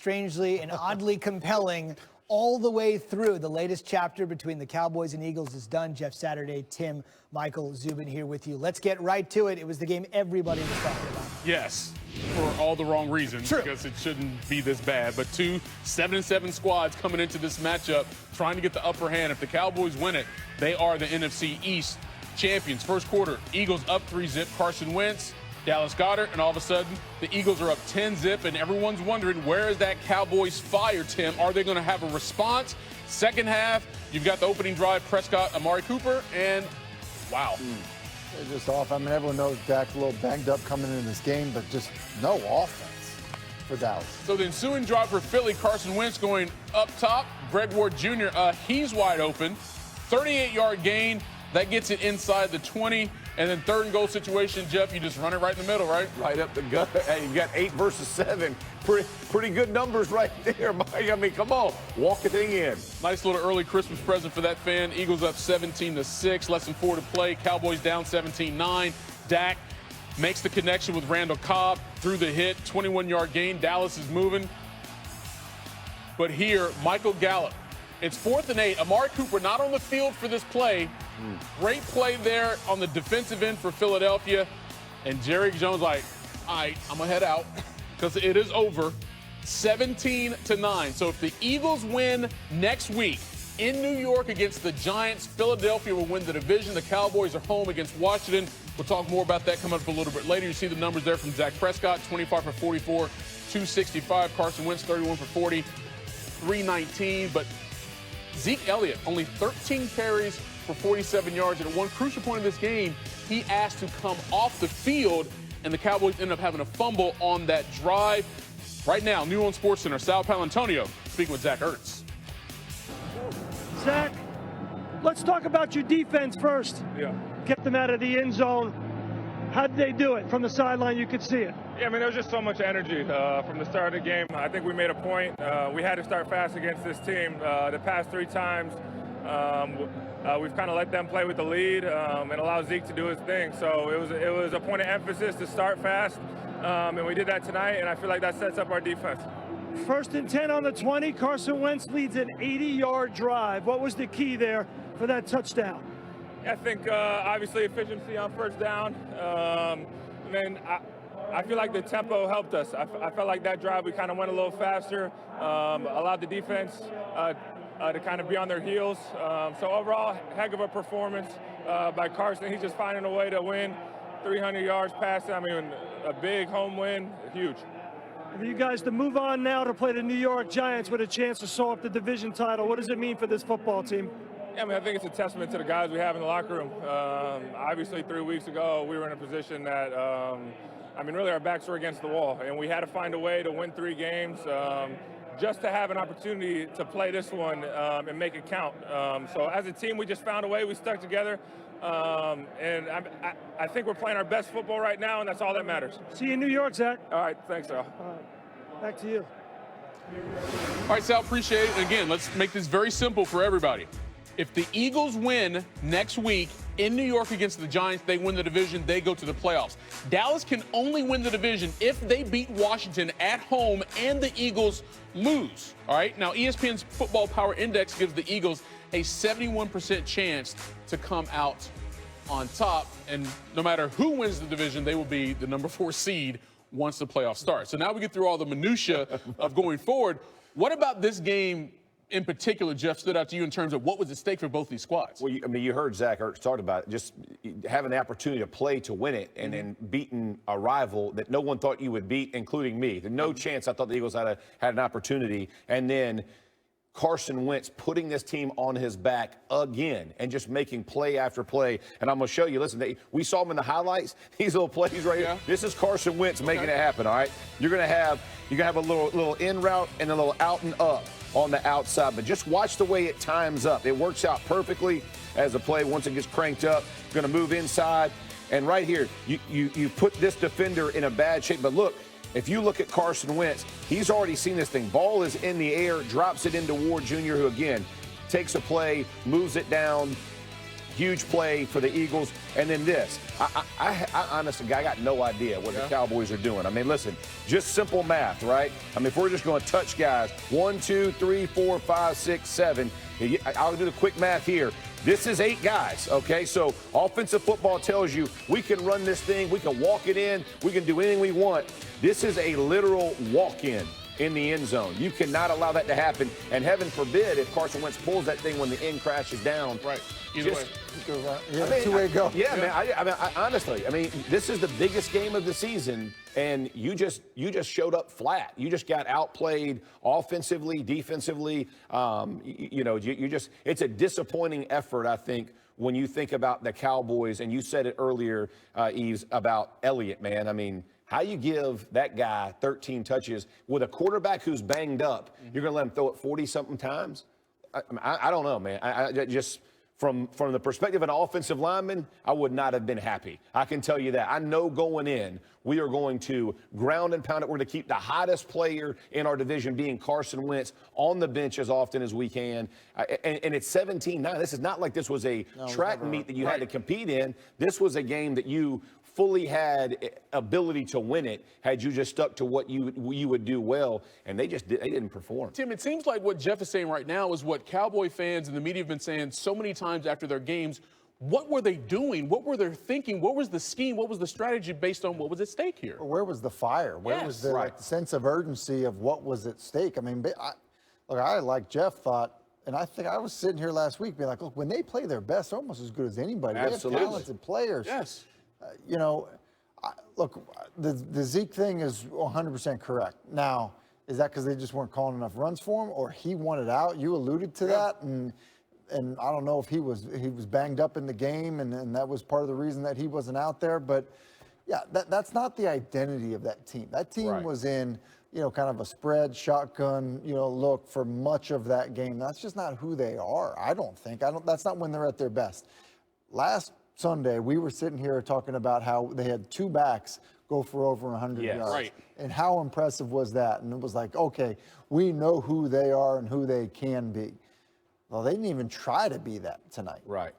strangely and oddly compelling all the way through. The latest chapter between the Cowboys and Eagles is done. Jeff Saturday, Tim, Michael, Zubin here with you. Let's get right to it. It was the game everybody was talking about. Yes, for all the wrong reasons. True. Because it shouldn't be this bad. But two 7-7 squads coming into this matchup trying to get the upper hand. If the Cowboys win it, they are the NFC East champions. First quarter, Eagles up 3-zip. Carson Wentz, Dallas Goedert, and all of a sudden, the Eagles are up 10-zip, and everyone's wondering, where is that Cowboys fire, Tim? Are they going to have a response? Second half, you've got the opening drive, Prescott, Amari Cooper, and wow. They're just off. I mean, everyone knows Dak's a little banged up coming into this game, but just no offense for Dallas. So the ensuing drive for Philly, Carson Wentz going up top. Greg Ward Jr., he's wide open. 38-yard gain. That gets it inside the 20. And then third and goal situation, Jeff, you just run it right in the middle, right? Right up the gut. Hey, you got 8 versus 7. Pretty good numbers right there, Mike. I mean, come on. Walk the thing in. Nice little early Christmas present for that fan. Eagles up 17-6, less than 4 to play. Cowboys down 17-9. Dak makes the connection with Randall Cobb through the hit. 21-yard gain. Dallas is moving. But here, Michael Gallup. It's 4th and 8. Amari Cooper not on the field for this play. Great play there on the defensive end for Philadelphia. And Jerry Jones like, all right, I'm going to head out because it is over. 17-9. So if the Eagles win next week in New York against the Giants, Philadelphia will win the division. The Cowboys are home against Washington. We'll talk more about that coming up a little bit later. You see the numbers there from Dak Prescott, 25 for 44, 265. Carson Wentz, 31 for 40, 319. But Zeke Elliott, only 13 carries for 47 yards. And at one crucial point in this game, he asked to come off the field, and the Cowboys ended up having a fumble on that drive. Right now, New Orleans Sports Center, Sal Paolantonio speaking with Zach Ertz. Zach, let's talk about your defense first. Yeah. Get them out of the end zone. How did they do it? From the sideline, you could see it. Yeah, I mean, there was just so much energy from the start of the game. I think we made a point. We had to start fast against this team. The past 3 times, we've kind of let them play with the lead and allow Zeke to do his thing. So it was a point of emphasis to start fast, and we did that tonight, and I feel like that sets up our defense. 1st and 10 on the 20. Carson Wentz leads an 80-yard drive. What was the key there for that touchdown? I think obviously efficiency on first down, and then I feel like the tempo helped us. I felt like that drive we kind of went a little faster, allowed the defense to kind of be on their heels. So overall, heck of a performance by Carson. He's just finding a way to win. 300 yards passing. I mean, a big home win, huge. For you guys to move on now to play the New York Giants with a chance to sew up the division title, what does it mean for this football team? Yeah, I mean, I think it's a testament to the guys we have in the locker room. Obviously, 3 weeks ago, we were in a position that, I mean, really our backs were against the wall, and we had to find a way to win 3 games just to have an opportunity to play this one and make it count. So as a team, we just found a way. We stuck together, and I think we're playing our best football right now, and that's all that matters. See you in New York, Zach. All right, thanks, Al. All right, back to you. All right, Sal, appreciate it. And again, let's make this very simple for everybody. If the Eagles win next week in New York against the Giants, they win the division, they go to the playoffs. Dallas can only win the division if they beat Washington at home and the Eagles lose. All right, now ESPN's Football Power Index gives the Eagles a 71% chance to come out on top. And no matter who wins the division, they will be the number 4 seed once the playoffs start. So now we get through all the minutia of going forward. What about this game in particular, Jeff, stood out to you in terms of what was at stake for both these squads? Well, I mean, you heard Zach Ertz talk about it, just having the opportunity to play to win it and then beating a rival that no one thought you would beat, including me. There's no chance I thought the Eagles had an opportunity. And then Carson Wentz putting this team on his back again and just making play after play. And I'm going to show you, listen, we saw him in the highlights. These little plays right here. This is Carson Wentz making it happen, all right? You're going to have a little in route and a little out and up on the outside. But just watch the way it times up. It works out perfectly as a play. Once it gets cranked up, going to move inside. And right here, you put this defender in a bad shape. But look, if you look at Carson Wentz, he's already seen this thing. Ball is in the air, drops it into Ward Jr., who, again, takes a play, moves it down, huge play for the Eagles. And then this. I honestly, I got no idea what the Cowboys are doing. I mean, listen, just simple math, right? I mean, if we're just going to touch guys, 1, 2, 3, 4, 5, 6, 7. I'll do the quick math here. This is 8 guys, okay? So offensive football tells you we can run this thing, we can walk it in, we can do anything we want. This is a literal walk-in the end zone. You cannot allow that to happen. And heaven forbid if Carson Wentz pulls that thing when the end crashes down. Right. Either way. Two-way go. Yeah, man. I mean, honestly, this is the biggest game of the season, and you just showed up flat. You just got outplayed offensively, defensively. It's a disappointing effort, I think, when you think about the Cowboys, and you said it earlier, Yves, about Elliott, man. I mean, how you give that guy 13 touches with a quarterback who's banged up, you're going to let him throw it 40-something times? I don't know, man. I just from the perspective of an offensive lineman, I would not have been happy. I can tell you that. I know going in, we are going to ground and pound it. We're going to keep the hottest player in our division being Carson Wentz on the bench as often as we can. And it's 17-9. This is not like this was a track meet that you had to compete in. This was a game that you fully had ability to win it had you just stuck to what you would do well, and they didn't perform. Tim, it seems like what Jeff is saying right now is what Cowboy fans and the media have been saying so many times after their games. What were they doing? What were they thinking? What was the scheme? What was the strategy based on what was at stake here? Where was the fire? Where was the sense of urgency of what was at stake? I mean, I like Jeff thought, and I think I was sitting here last week being like, look, when they play their best, they're almost as good as anybody. Absolutely. They have talented players. Yes. Look, the Zeke thing is 100% correct. Now, is that because they just weren't calling enough runs for him, or he wanted out? You alluded to that, and I don't know if he was banged up in the game, and that was part of the reason that he wasn't out there. But yeah, that's not the identity of that team. That team was in kind of a spread shotgun look for much of that game. That's just not who they are. I don't think. That's not when they're at their best. Last Sunday, we were sitting here talking about how they had 2 backs go for over 100 yards. Right. And how impressive was that? And it was like, okay, we know who they are and who they can be. Well, they didn't even try to be that tonight. Right.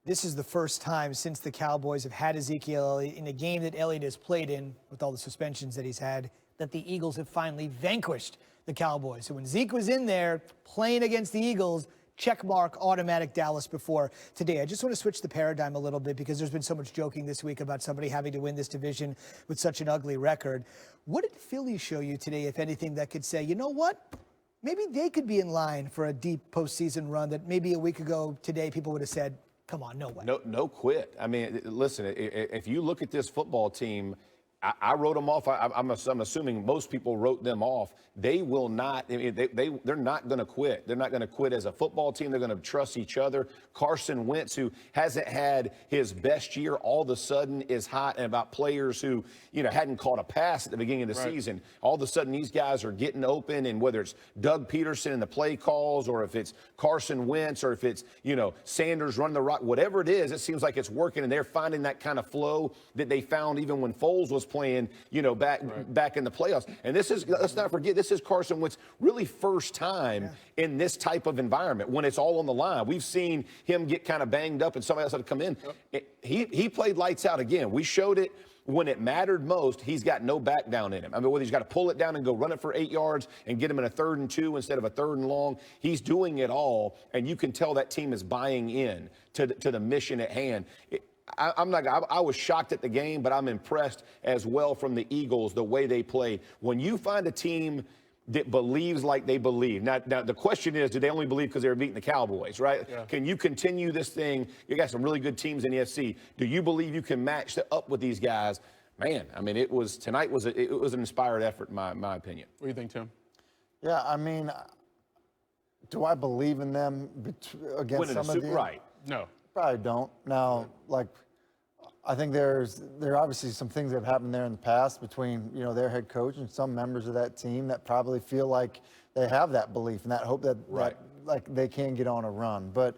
This is the first time since the Cowboys have had Ezekiel Elliott in a game that Elliott has played in, with all the suspensions that he's had, that the Eagles have finally vanquished the Cowboys. So when Zeke was in there playing against the Eagles, check mark, automatic Dallas before today. I just want to switch the paradigm a little bit because there's been so much joking this week about somebody having to win this division with such an ugly record. What did Philly show you today, if anything, that could say, you know what? Maybe they could be in line for a deep postseason run that maybe a week ago today people would have said, come on, no way. No quit. I mean, listen, if you look at this football team, I wrote them off. I'm assuming most people wrote them off. They will not. They're not going to quit. They're not going to quit as a football team. They're going to trust each other. Carson Wentz, who hasn't had his best year, all of a sudden is hot. And about players who hadn't caught a pass at the beginning of the season, all of a sudden these guys are getting open. And whether it's Doug Peterson and the play calls, or if it's Carson Wentz, or if it's Sanders running the rock, whatever it is, it seems like it's working. And they're finding that kind of flow that they found even when Foles was playing, back in the playoffs. And this is, let's not forget, this is Carson Wentz really first time in this type of environment when it's all on the line. We've seen him get kind of banged up and somebody else had to come in. He played lights out again. We showed it when it mattered most. He's got no back down in him. I mean, whether he's got to pull it down and go run it for 8 yards and get him in a 3rd and 2 instead of a 3rd and long, he's doing it all. And you can tell that team is buying in to the mission at hand. I was shocked at the game, but I'm impressed as well from the Eagles, the way they played. When you find a team that believes like they believe. Now the question is, do they only believe because they were beating the Cowboys, right? Yeah. Can you continue this thing? You got some really good teams in the NFC. Do you believe you can match up with these guys? Man, I mean, tonight was an inspired effort, in my opinion. What do you think, Tim? Yeah, I mean, do I believe in them against some of the? Right. No. Probably don't. Now, I think there are obviously some things that have happened there in the past between, their head coach and some members of that team that probably feel like they have that belief and that hope that they can get on a run. But,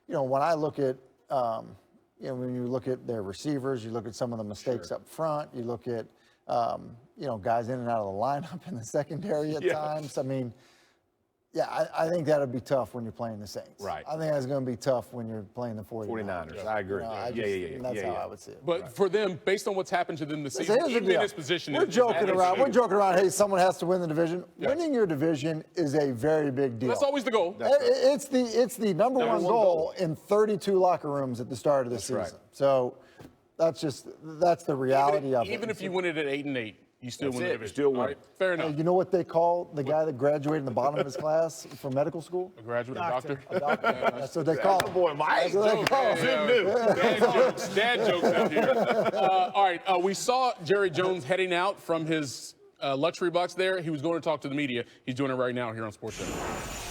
when I look at, when you look at their receivers, you look at some of the mistakes up front, you look at, guys in and out of the lineup in the secondary at times. I mean, Yeah, I think that'll be tough when you're playing the Saints. Right. I think that's going to be tough when you're playing the 49ers. I agree. That's how I would see it. But for them, based on what's happened to them this season, Here's the even in deal. this position, We're joking around. We're joking around. Hey, someone has to win the division. Yeah. Winning your division is a very big deal. That's always the goal. It's the number one goal in 32 locker rooms at the start of the season. right. So that's the reality of it. Even if you win it at 8-8, you still win the division. Still win. All right, fair enough. You know what they call the guy that graduated in the bottom of his class from medical school? A graduate, a doctor. That's what they call him. Boy, Mike. That's what they call him. Dad jokes out here. All right, we saw Jerry Jones heading out from his luxury box there. He was going to talk to the media. He's doing it right now here on SportsCenter.